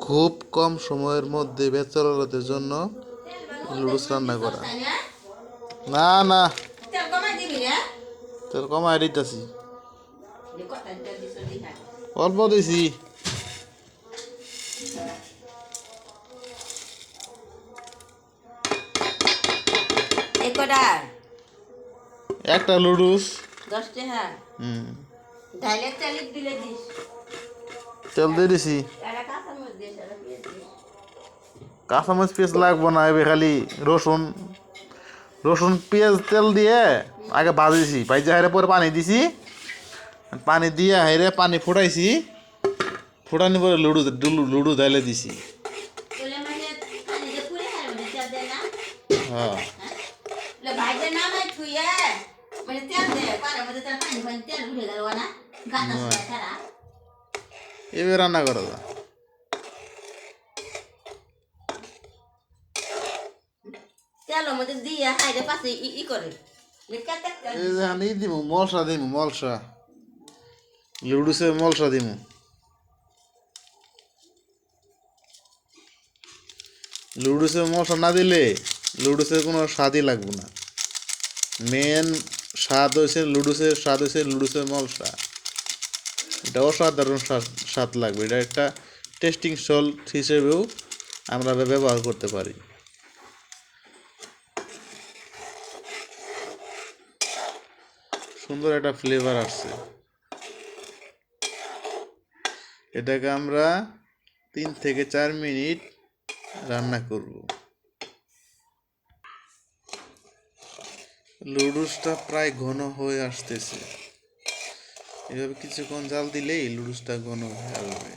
খুব কম সময়ের মধ্যে ব্যাচেলরদের জন্য লুডুস রান্না করা। না না, তেল কমাই দিতেছি, অল্প দিছি। একটা লুডুস 10 টাকা। ডাইলেক্ট চালিক দিলে দিস। তেল দিয়ে দিছি। এটা কাঁচামরিচ দিস, এটা পেঁয়াজ দিস। কাঁচামরিচ পেঁয়াজ লাগবো না, এবার খালি রসুন রসুন পেঁয়াজ তেল দিয়ে আগে ভাজিছি, ভাইজা হাইরে পরে পানি দিছি, পানি দিয়ে হাইরে পানি ফুটাইছি, ফুটানি পরে লুডু ঢাইলে দিছি। বলে মানে পানিতে পুরে খায় মানে তেল দেয় না? হ্যাঁ, লে ভাইজে না ভাই থুইয়ে মানে তেল দেয়, পারে মধ্যে তেল পানি তেল উঠে গেল না? গাতা সরা ছাড়া। এবার রান্না করা যায়। তেলের মধ্যে দিয়ে হাইরে পাশে ই করে। এই যে আমি দিমু মলসা দিমু, মলসা লুডুসের মলসা দিমু। লুডুসের মলসা না দিলে লুডুসের কোনো স্বাদই লাগবে না। মেন স্বাদ হয়েছে লুডুসের মলসা। এটা অসাধারণ স্বাদ লাগবে। এটা একটা টেস্টিং সল্ট হিসেবেও আমরা ব্যবহার করতে পারি। সুন্দর একটা ফ্লেভার আসছে। এটাকে আমরা 3 থেকে 4 মিনিট রান্না করব। লুডুসটা প্রায় ঘন হয়ে আসতেছে। এভাবে কিছুক্ষণ জাল দিলেই লুডুসটা ঘন হয়ে আসবে।